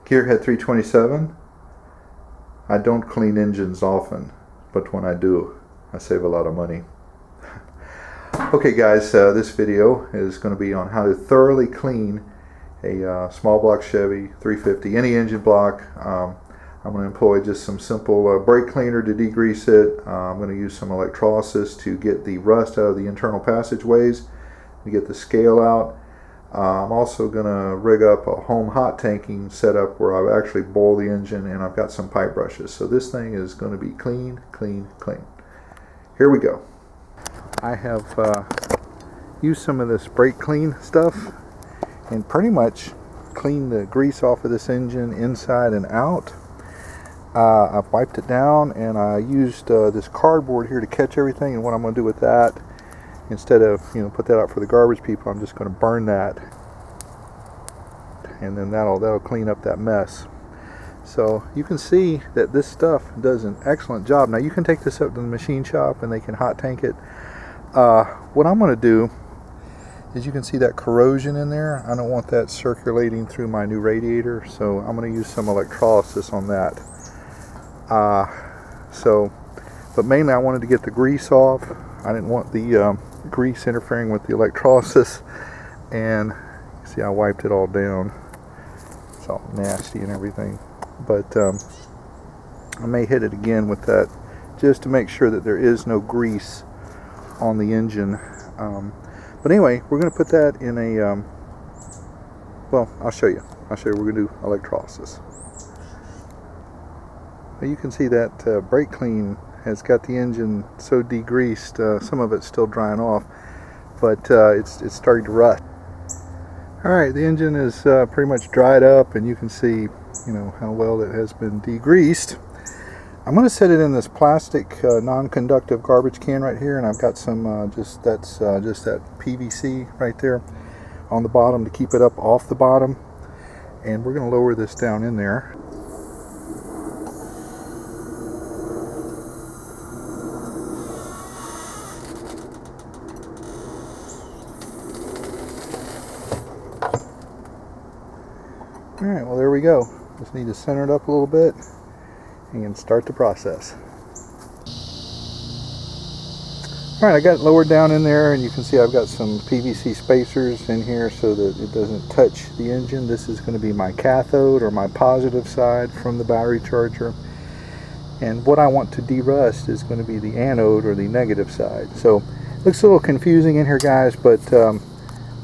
Gearhead 327. I don't clean engines often, but when I do, I save a lot of money. Okay guys, this video is going to be on how to thoroughly clean a small block Chevy 350, any engine block. I'm going to employ just some simple brake cleaner to degrease it. I'm going to use some electrolysis to get the rust out of the internal passageways, to get the scale out. I'm also going to rig up a home hot tanking setup where I've actually boiled the engine, and I've got some pipe brushes. So this thing is going to be clean, clean, clean. Here we go. I have used some of this Brake Kleen stuff and pretty much cleaned the grease off of this engine inside and out. I've wiped it down, and I used this cardboard here to catch everything. And what I'm going to do with that, instead of put that out for the garbage people, I'm just going to burn that, and then that'll clean up that mess. So you can see that this stuff does an excellent job. Now you can take this up to the machine shop and they can hot tank it. What I'm going to do is, you can see that corrosion in there. I don't want that circulating through my new radiator, so I'm going to use some electrolysis on that. But mainly I wanted to get the grease off. I didn't want the grease interfering with the electrolysis, and you see I wiped it all down. It's all nasty and everything, but I may hit it again with that just to make sure that there is no grease on the engine. But anyway, we're going to put that in a well, I'll show you we're going to do electrolysis. Now you can see that Brake Kleen has got the engine so degreased. Some of it's still drying off, but it's starting to rust. Alright, the engine is pretty much dried up, and you can see how well it has been degreased. I'm going to set it in this plastic non-conductive garbage can right here, and I've got some just that PVC right there on the bottom to keep it up off the bottom, and we're going to lower this down in there. Alright, well there we go. Just need to center it up a little bit and start the process. Alright, I got it lowered down in there, and you can see I've got some PVC spacers in here so that it doesn't touch the engine. This is going to be my cathode, or my positive side from the battery charger. And what I want to derust is going to be the anode, or the negative side. So it looks a little confusing in here, guys, but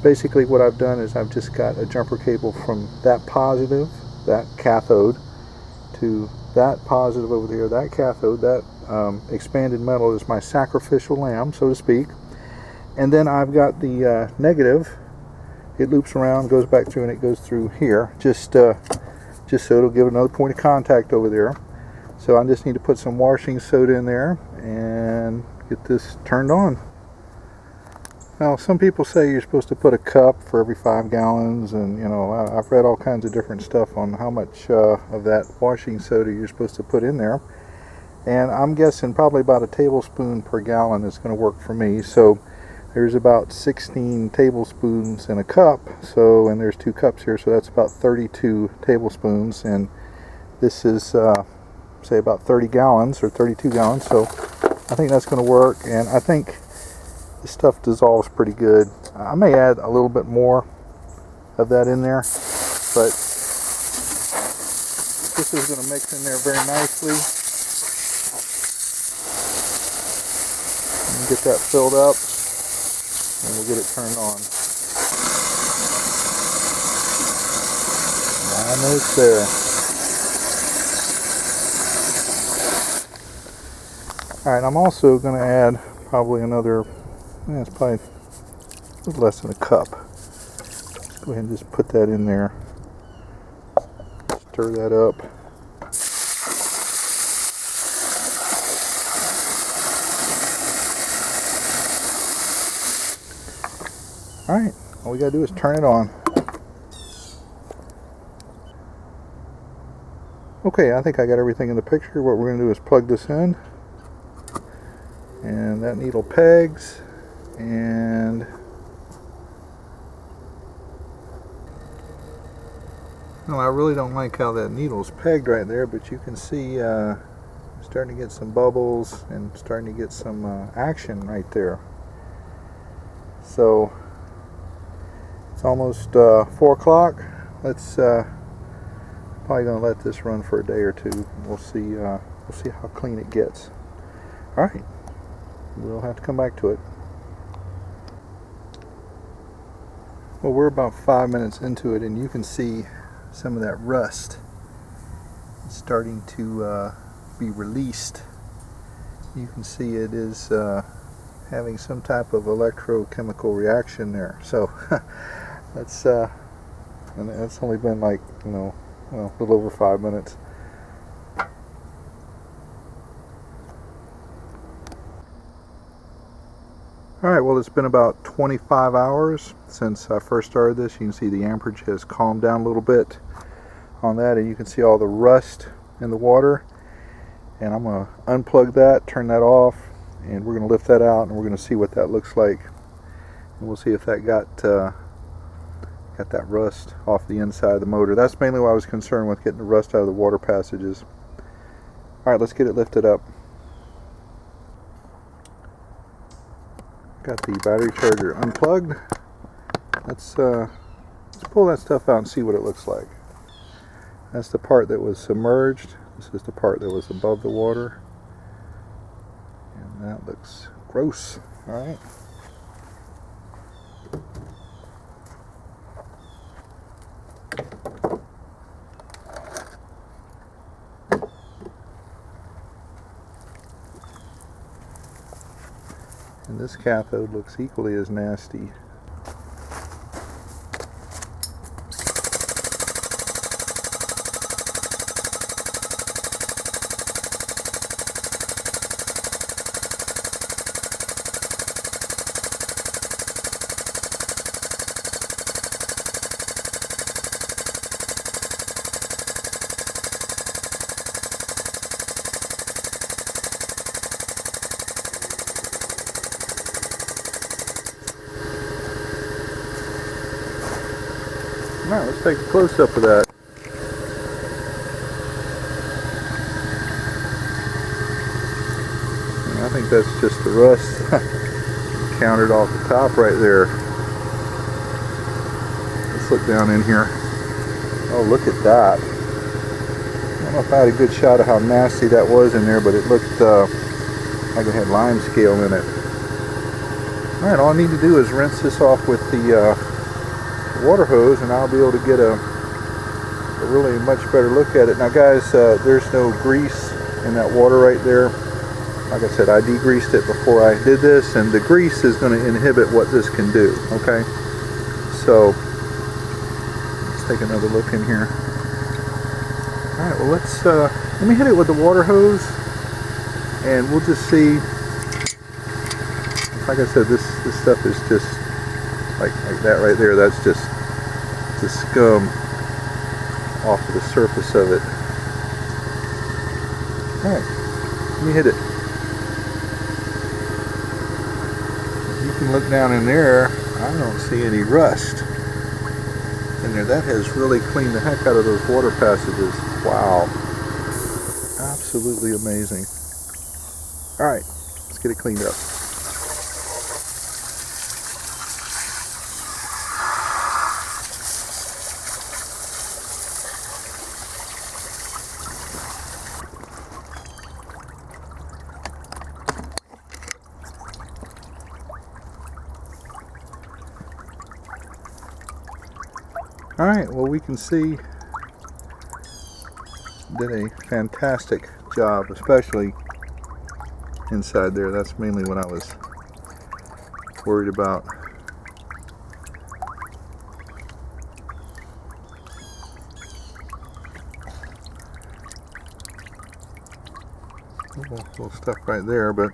basically what I've done is I've just got a jumper cable from that positive, that cathode, to that positive over there, that cathode. That expanded metal is my sacrificial lamb, so to speak. And then I've got the negative. It loops around, goes back through, and it goes through here, just so it'll give another point of contact over there. So I just need to put some washing soda in there and get this turned on. Now, some people say you're supposed to put a cup for every 5 gallons, and I've read all kinds of different stuff on how much of that washing soda you're supposed to put in there, and I'm guessing probably about a tablespoon per gallon is going to work for me. So there's about 16 tablespoons in a cup, and there's 2 cups here, so that's about 32 tablespoons, and this is say about 30 gallons or 32 gallons, so I think that's going to work. And I think this stuff dissolves pretty good. I may add a little bit more of that in there, but this is going to mix in there very nicely. And get that filled up, and we'll get it turned on. Almost there. Alright, I'm also going to add probably another, it's probably a little less than a cup. Go ahead and just put that in there. Stir that up. Alright, all we gotta do is turn it on. Okay, I think I got everything in the picture. What we're gonna do is plug this in, and that needle pegs, and No, I really don't like how that needle's pegged right there, but you can see starting to get some bubbles and starting to get some action right there. So it's almost 4 o'clock. Let's probably gonna let this run for a day or two. We'll see how clean it gets. All right, we'll have to come back to it. Well, we're about 5 minutes into it, and you can see some of that rust starting to be released. You can see it is having some type of electrochemical reaction there. So that's and that's only been like, you know, well, a little over 5 minutes. Alright, well, it's been about 25 hours since I first started this. You can see the amperage has calmed down a little bit on that, and you can see all the rust in the water. And I'm going to unplug that, turn that off, and we're going to lift that out, and we're going to see what that looks like. And we'll see if that got that rust off the inside of the motor. That's mainly why I was concerned with getting the rust out of the water passages. Alright, let's get it lifted up. Got the battery charger unplugged. Let's pull that stuff out and see what it looks like. That's the part that was submerged. This is the part that was above the water. And that looks gross. Alright. And this cathode looks equally as nasty. Alright, let's take a close-up of that. And I think that's just the rust countered off the top right there. Let's look down in here. Oh, look at that. I don't know if I had a good shot of how nasty that was in there, but it looked like it had lime scale in it. Alright, all I need to do is rinse this off with the water hose, and I'll be able to get a really much better look at it. Now guys, there's no grease in that water right there. Like I said, I degreased it before I did this, and the grease is going to inhibit what this can do. Okay, so let's take another look in here. Alright, well, let me hit it with the water hose, and we'll just see. Like I said, this stuff is just like that right there. That's just the scum off of the surface of it. Alright, let me hit it. You can look down in there. I don't see any rust in there. That has really cleaned the heck out of those water passages. Wow. Absolutely amazing. Alright, let's get it cleaned up. Alright, well, we can see did a fantastic job, especially inside there. That's mainly what I was worried about. Little stuff right there, but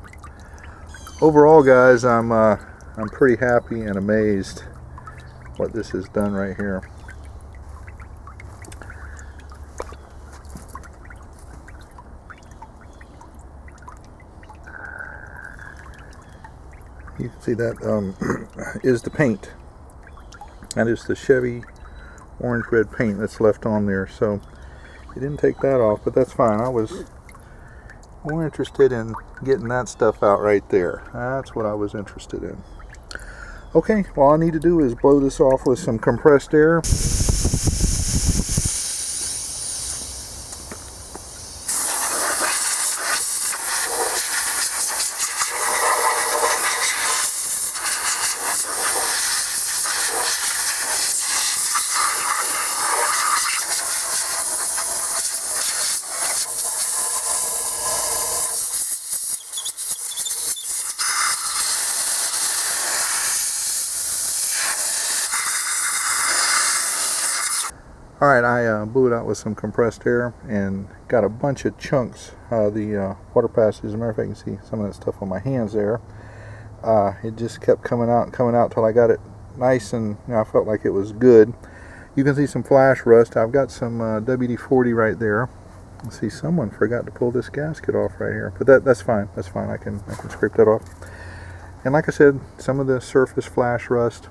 overall, guys, I'm pretty happy and amazed what this has done right here. You can see that is the paint. That is the Chevy orange red paint that's left on there, so it didn't take that off, but that's fine. I was more interested in getting that stuff out right there. That's what I was interested in. Okay, all I need to do is blow this off with some compressed air. Alright, I blew it out with some compressed air and got a bunch of chunks. The water passages, as a matter of fact, you can see some of that stuff on my hands there. It just kept coming out till I got it nice, and I felt like it was good. You can see some flash rust. I've got some WD-40 right there. Let's see, someone forgot to pull this gasket off right here, but that's fine. That's fine. I can scrape that off. And like I said, some of the surface flash rust.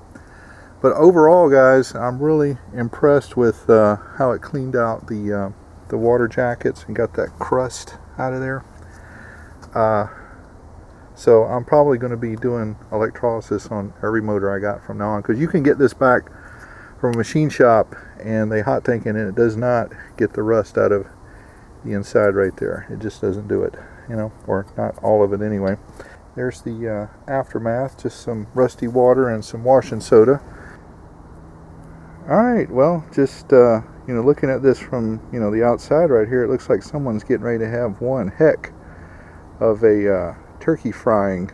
But overall, guys, I'm really impressed with how it cleaned out the water jackets and got that crust out of there. So I'm probably going to be doing electrolysis on every motor I got from now on, because you can get this back from a machine shop and they hot tank it, and it does not get the rust out of the inside right there. It just doesn't do it, you know, or not all of it anyway. There's the aftermath, just some rusty water and some washing soda. Alright, well, just you know, looking at this from, you know, the outside right here, it looks like someone's getting ready to have one heck of a turkey frying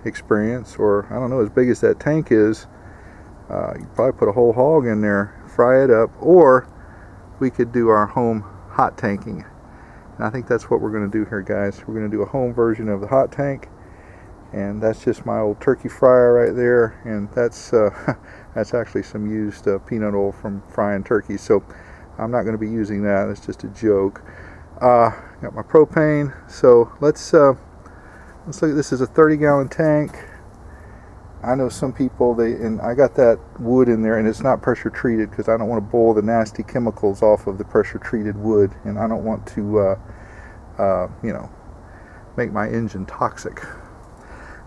experience, or I don't know, as big as that tank is, you probably put a whole hog in there, fry it up, or we could do our home hot tanking. And I think that's what we're going to do here, guys. We're going to do a home version of the hot tank, and that's just my old turkey fryer right there, and that's that's actually some used peanut oil from frying turkey, so I'm not going to be using that. It's just a joke. Got my propane, so let's look. This is a 30-gallon tank. I know some people, and I got that wood in there, and it's not pressure treated because I don't want to boil the nasty chemicals off of the pressure treated wood, and I don't want to you know, make my engine toxic.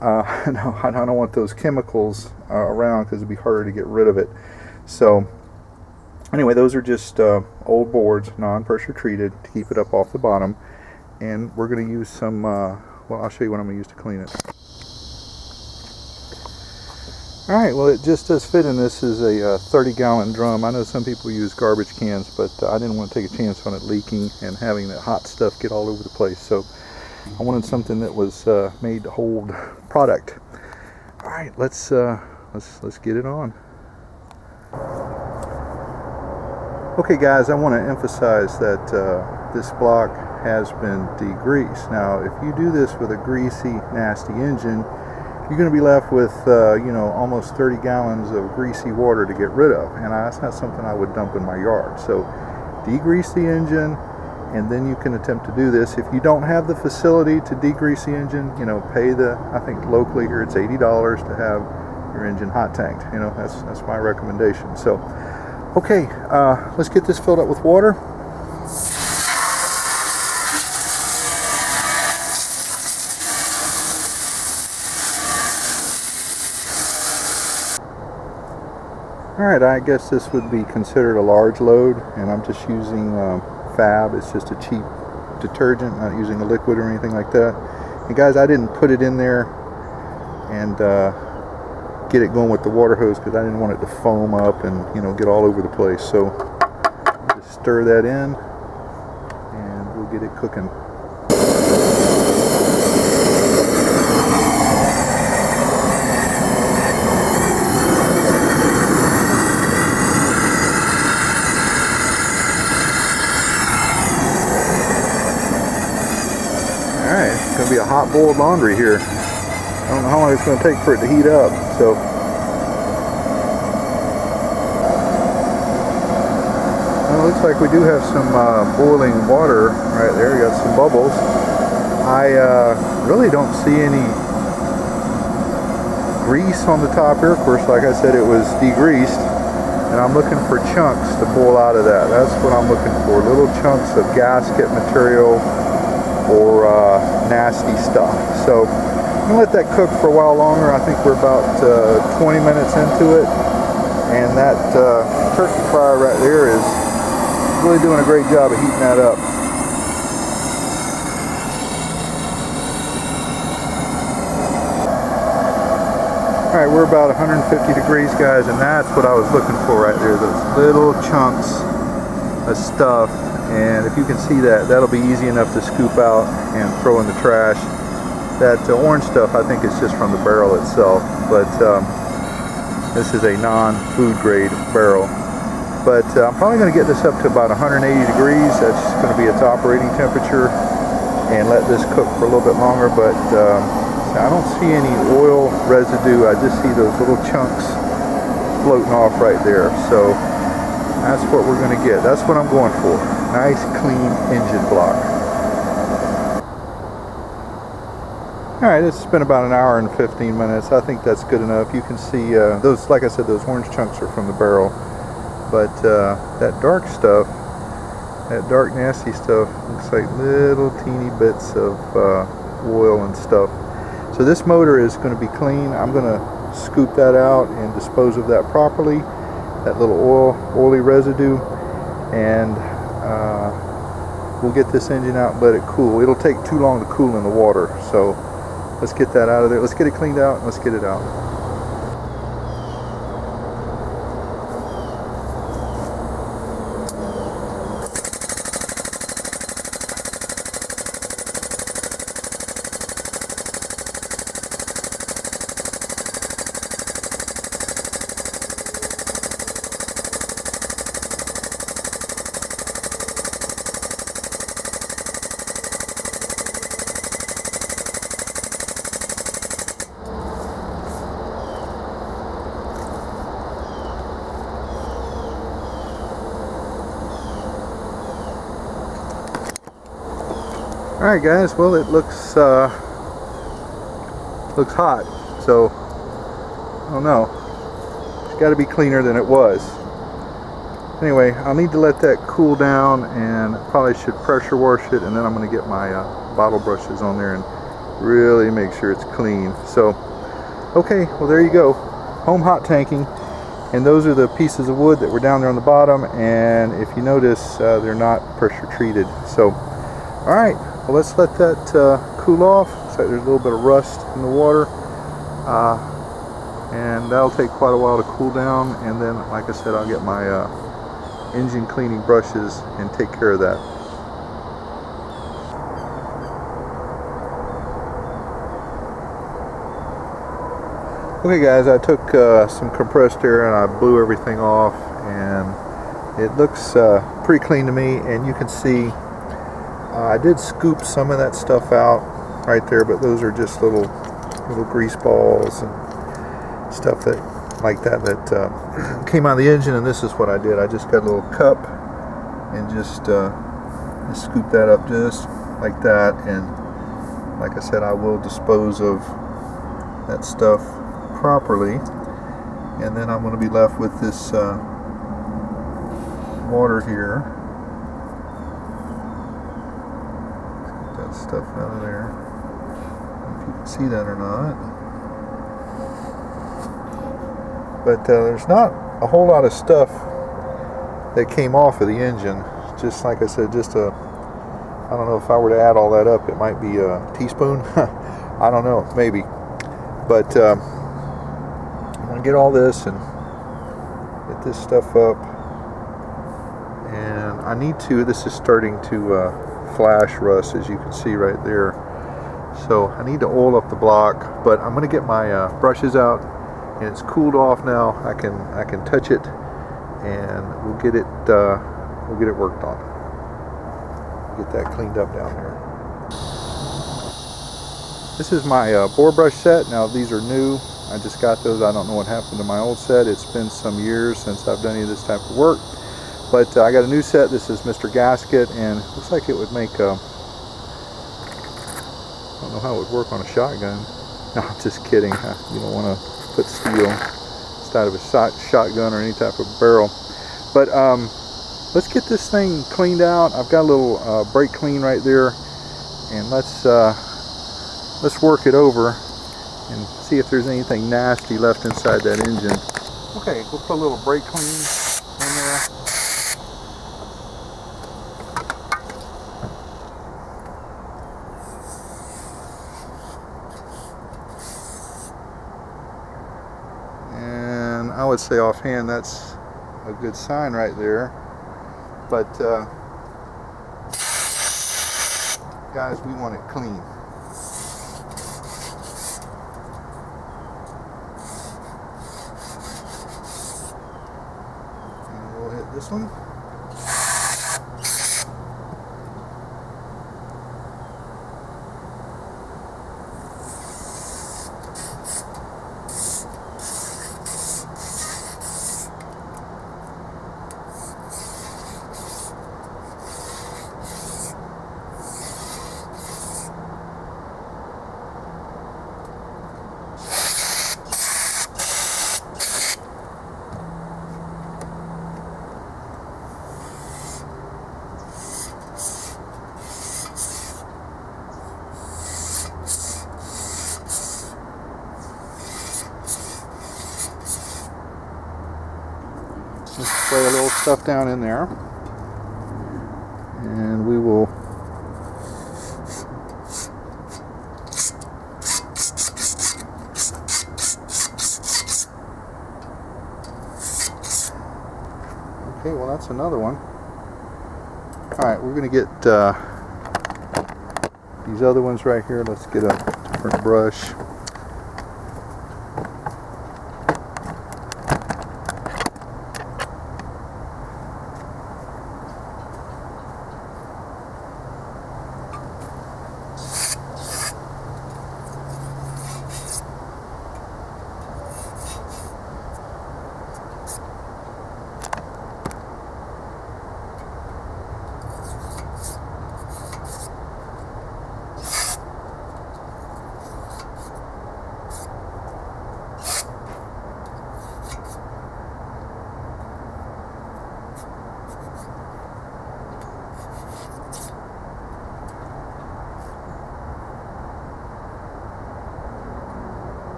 No, I don't want those chemicals around because it'd be harder to get rid of it. So anyway, those are just old boards, non-pressure treated, to keep it up off the bottom. And we're going to use some, well, I'll show you what I'm going to use to clean it. Alright, well, it just does fit in. This is a 30-gallon drum. I know some people use garbage cans, but I didn't want to take a chance on it leaking and having that hot stuff get all over the place. So I wanted something that was made to hold product. All right, let's get it on. Okay, guys, I want to emphasize that this block has been degreased. Now, if you do this with a greasy, nasty engine, you're going to be left with you know, almost 30 gallons of greasy water to get rid of, and that's not something I would dump in my yard. So, degrease the engine, and then you can attempt to do this. If you don't have the facility to degrease the engine, you know, pay I think locally here it's $80 to have your engine hot tanked. You know, that's my recommendation. So, okay, let's get this filled up with water. Alright, I guess this would be considered a large load, and I'm just using Fab. It's just a cheap detergent, not using a liquid or anything like that. And guys, I didn't put it in there and get it going with the water hose because I didn't want it to foam up and, you know, get all over the place. So just stir that in and we'll get it cooking. Alright, it's going to be a hot boiled laundry here. I don't know how long it's going to take for it to heat up. So, well, it looks like we do have some boiling water right there. We got some bubbles. I really don't see any grease on the top here. Of course, like I said, it was degreased. and I'm looking for chunks to pull out of that. That's what I'm looking for, little chunks of gasket material or nasty stuff. So I'm gonna let that cook for a while longer. I think we're about 20 minutes into it, and that turkey fryer right there is really doing a great job of heating that up. Alright, we're about 150 degrees, guys, and that's what I was looking for right there, those little chunks of stuff. And if you can see that, that'll be easy enough to scoop out and throw in the trash. That orange stuff, I think it's just from the barrel itself, but this is a non-food grade barrel. But I'm probably going to get this up to about 180 degrees. That's going to be its operating temperature, and let this cook for a little bit longer. But I don't see any oil residue. I just see those little chunks floating off right there. So that's what we're going to get. That's what I'm going for. Nice, clean engine block. Alright, it's been about an hour and 15 minutes. I think that's good enough. You can see those, like I said, those orange chunks are from the barrel. But that dark stuff, that dark nasty stuff, looks like little teeny bits of oil and stuff. So this motor is going to be clean. I'm going to scoop that out and dispose of that properly, that little oily residue, and we'll get this engine out and let it cool. It'll take too long to cool in the water, so let's get that out of there. Let's get it cleaned out and let's get it out. Alright guys, well, it looks hot, so I don't know, it's got to be cleaner than it was. Anyway, I'll need to let that cool down, and probably should pressure wash it, and then I'm going to get my bottle brushes on there and really make sure it's clean. So okay, well, there you go, home hot tanking. And those are the pieces of wood that were down there on the bottom, and if you notice, they're not pressure treated. So alright, well, let's let that cool off. Looks like there's a little bit of rust in the water, and that'll take quite a while to cool down. And then, like I said, I'll get my engine cleaning brushes and take care of that. Okay guys, I took some compressed air and I blew everything off, and it looks pretty clean to me. And you can see I did scoop some of that stuff out right there, but those are just little grease balls and stuff that like that came out of the engine. And this is what I did. I just got a little cup and just scoop that up just like that. And like I said, I will dispose of that stuff properly, and then I'm going to be left with this water here. Stuff out of there, if you can see that or not. But there's not a whole lot of stuff that came off of the engine. Just like I said, just I don't know, if I were to add all that up, it might be a teaspoon. I don't know, maybe. But I'm going to get all this and get this stuff up. And I need to, this is starting to flash rust, as you can see right there. So I need to oil up the block, but I'm going to get my brushes out, and it's cooled off now. I can touch it, and we'll get it worked on. Get that cleaned up down there. This is my bore brush set. Now these are new. I just got those. I don't know what happened to my old set. It's been some years since I've done any of this type of work. But I got a new set. This is Mr. Gasket, and it looks like it would make I don't know how it would work on a shotgun. No, I'm just kidding. You don't want to put steel out of a shotgun or any type of barrel. But let's get this thing cleaned out. I've got a little Brake Kleen right there, and let's work it over and see if there's anything nasty left inside that engine. Okay, we'll put a little Brake Kleen in there. And I would say offhand that's a good sign right there. But guys, we want it clean. And we'll hit this one. Let's spray a little stuff down in there, and we will okay, well that's another one. Alright, we're going to get these other ones right here. Let's get a different brush.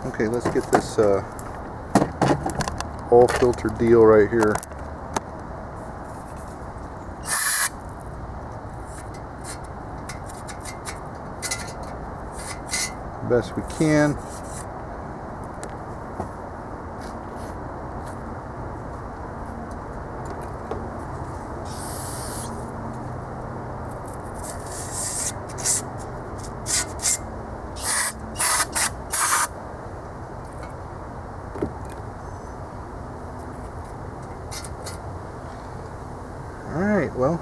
Okay, let's get this oil filter deal right here. Best we can. Alright, well,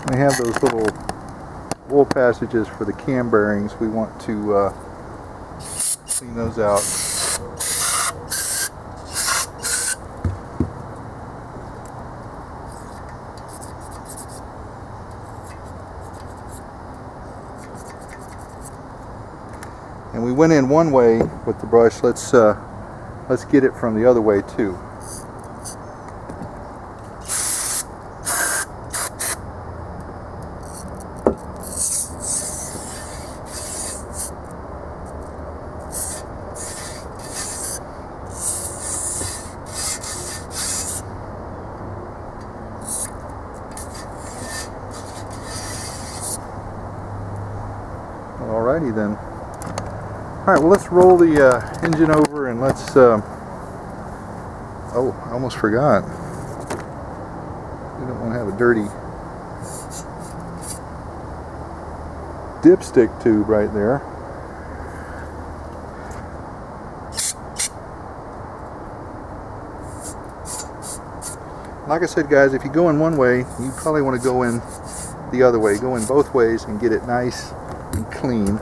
we have those little wool passages for the cam bearings. We want to clean those out. And we went in one way with the brush. Let's get it from the other way too. Alrighty then. Alright, well let's roll the engine over and let's, oh, I almost forgot. We don't want to have a dirty dipstick tube right there. Like I said guys, if you go in one way, you probably want to go in the other way. Go in both ways and get it nice and clean.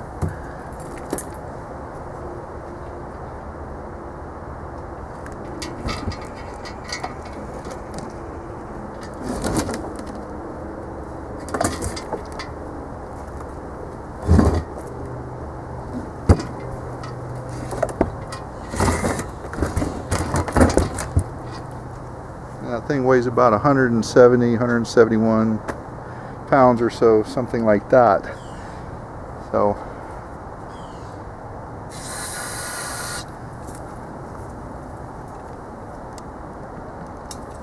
thing weighs about 170, 171 pounds or so, something like that. So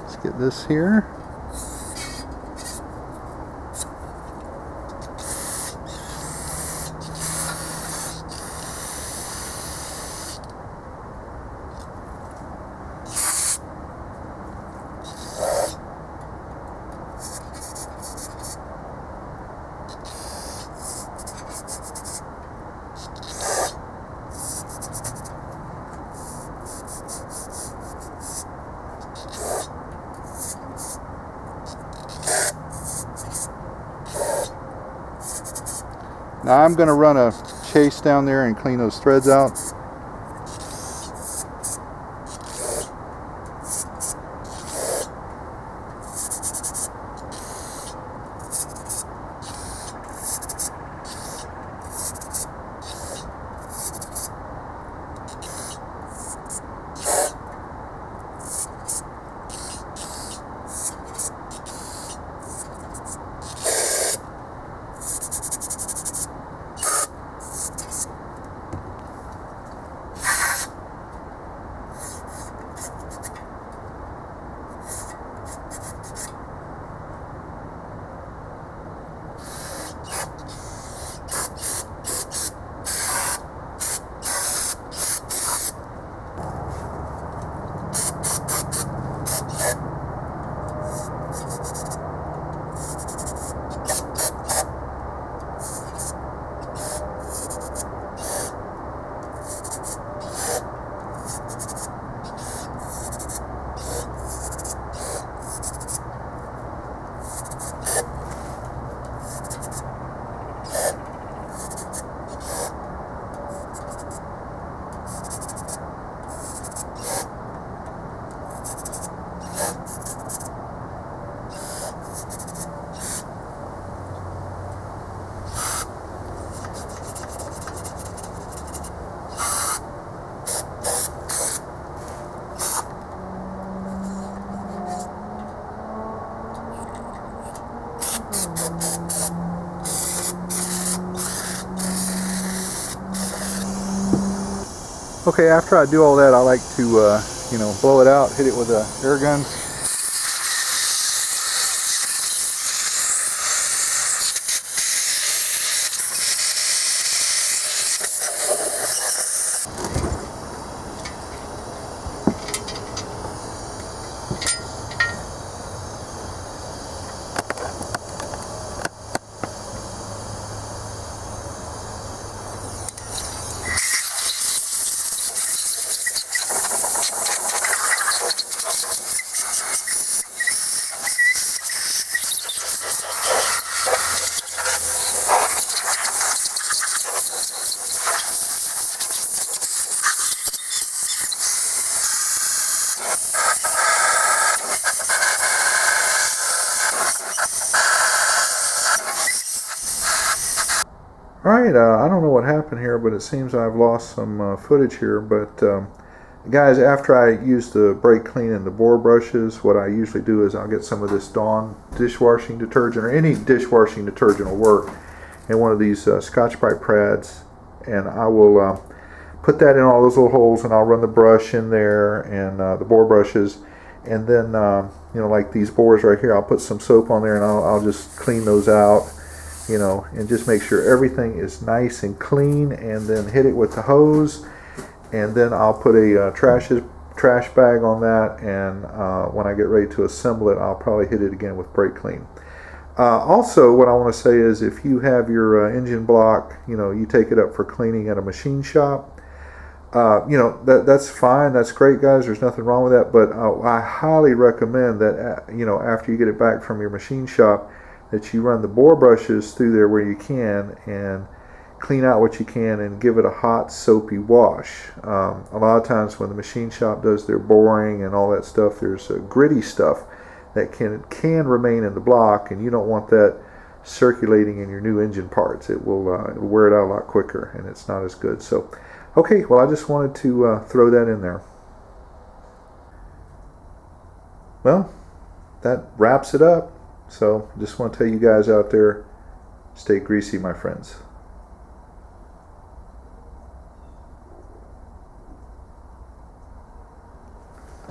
let's get this here. Now I'm going to run a chase down there and clean those threads out. Okay, after I do all that, I like to, blow it out, hit it with a air gun. Alright, I don't know what happened here, but it seems I've lost some footage here. But guys, after I use the Brake Kleen and the bore brushes, what I usually do is I'll get some of this Dawn dishwashing detergent, or any dishwashing detergent will work, in one of these Scotch-Brite pads, and I will put that in all those little holes, and I'll run the brush in there and the bore brushes, and then like these bores right here, I'll put some soap on there and I'll just clean those out, and just make sure everything is nice and clean, and then hit it with the hose, and then I'll put a trash bag on that, and when I get ready to assemble it, I'll probably hit it again with Brake Kleen. Also, what I want to say is, if you have your engine block, you take it up for cleaning at a machine shop, that's fine, that's great, guys, there's nothing wrong with that, but I highly recommend that, after you get it back from your machine shop, that you run the bore brushes through there where you can and clean out what you can and give it a hot soapy wash. A lot of times when the machine shop does their boring and all that stuff, there's gritty stuff that can remain in the block, and you don't want that circulating in your new engine parts. It will it'll wear it out a lot quicker, and it's not as good. So okay, well, I just wanted to throw that in there. Well, that wraps it up. So just want to tell you guys out there, stay greasy, my friends.